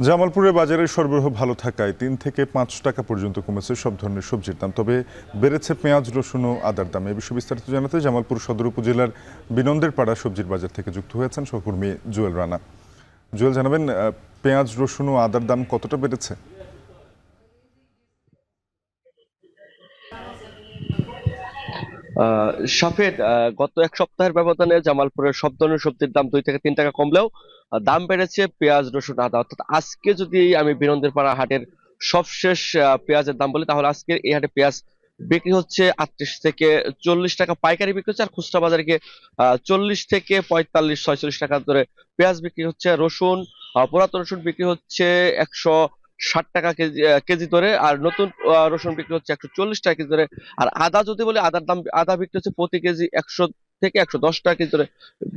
জামালপুরে বাজারের সরবরাহ ভালো থাকায় ৩ থেকে ৫ টাকা পর্যন্ত কমেছে সব ধরনের সবজির দাম। তবে বেড়েছে পেঁয়াজ, রসুন ও আদার দাম। এ বিষয়ে বিস্তারিত জানাতে জামালপুর সদর উপজেলার বিনন্দের পাড়া সবজির বাজার থেকে যুক্ত হয়েছেন সহকর্মী জুয়েল রানা। জুয়েল, জানাবেন পেঁয়াজ, রসুন ও আদার দাম কতটা বেড়েছে? সাফেদ, গত এক সপ্তাহের ব্যবধানে জামালপুরের সব ধরনের সবজির দাম 2 থেকে 3 টাকা কমলেও দাম বেড়েছে পেঁয়াজ, রসুন, আদা। অর্থাৎ আজকে যদি আমি বিনন্দের পাড়া হাটের সবশেষ পেঁয়াজের দাম বলি, তাহলে আজকে এই হাটে পেঁয়াজ বিক্রি হচ্ছে 38 থেকে 40 টাকা পাইকারি বিক্রি হচ্ছে, আর খুচরা বাজারে গিয়ে 40 থেকে 45, 46 টাকা ধরে পেঁয়াজ বিক্রি হচ্ছে। রসুন, পুরাতন রসুন বিক্রি হচ্ছে 160 টাকা কেজি কেজি ধরে, আর নতুন রসুন বিক্রি হচ্ছে 140 টাকা কেজি ধরে। আর আদা যদি বলি, আদা বিক্রি হচ্ছে প্রতি কেজি 100 থেকে 110 টাকা কেজি ধরে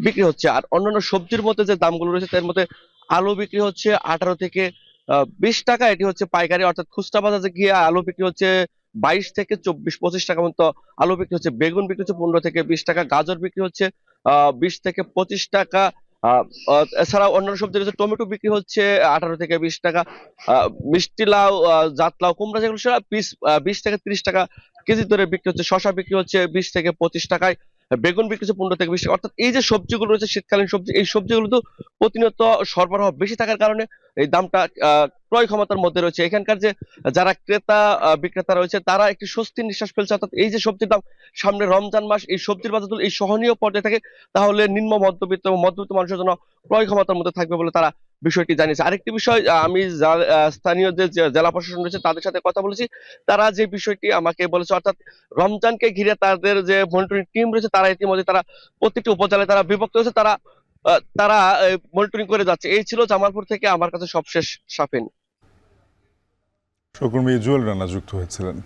বিক্রি হচ্ছে। আর অন্যান্য সবজির মধ্যে যে দামগুলো রয়েছে তার মধ্যে আলু বিক্রি হচ্ছে 18 থেকে 20 টাকা, এটি হচ্ছে পাইকারি। অর্থাৎ খুচরা বাজারে গিয়ে আলু বিক্রি হচ্ছে 22 থেকে 24, 25 টাকা মতো আলু বিক্রি হচ্ছে। বেগুন বিক্রি হচ্ছে 15 থেকে 20 টাকা, গাজর বিক্রি হচ্ছে 20 থেকে 25 টাকা। এছাড়াও অন্যান্য সবজি রয়েছে, টমেটো বিক্রি হচ্ছে 18 থেকে 20 টাকা। মিষ্টি লাউ, জাত লাউ, কুমড়া যেগুলো সেটা পিস 20 থেকে 30 টাকা কেজি ধরে বিক্রি হচ্ছে। শসা বিক্রি হচ্ছে 20 থেকে 25 টাকায়। বেগুন বিক্রি হচ্ছে 15 থেকে 20 টাকা। অর্থাৎ এই যে সবজিগুলো রয়েছে শীতকালীন সবজি, এই সবজিগুলো তো প্রতিনিয়ত সরবরাহ বেশি থাকার কারণে এই দামটা ক্রয় ক্ষমতার মধ্যে রয়েছে। এখানকার যে যারা ক্রেতা বিক্রেতা রয়েছে তারা একটি স্বস্তির নিঃশ্বাস ফেলছে। অর্থাৎ এই যে সবজির দাম, সামনে রমজান মাস, এই সবজির বাজার যদি এই সহনীয় পর্যায়ে থাকে, তাহলে নিম্ন মধ্যবিত্ত এবং মধ্যবিত্ত মানুষের জন্য ক্রয় ক্ষমতার মধ্যে থাকবে বলে তারা বিষয়টি জানিয়েছে। আরেকটি বিষয়, আমি স্থানীয় যে জেলা প্রশাসন রয়েছে তাদের সাথে কথা বলেছি। তারা যে বিষয়টি আমাকে বলেছে, অর্থাৎ রমজানকে ঘিরে তাদের যে মনিটরিং টিম রয়েছে, তারা ইতিমধ্যে তারা প্রত্যেকটি উপজেলায় তারা বিভক্ত হয়েছে, তারা তারা মনিটরিং করে যাচ্ছে। এই ছিল জামালপুর থেকে আমার কাছে সবশেষ। সাফিন। সহকর্মী জুয়েল রানা যুক্ত হয়েছিলেন।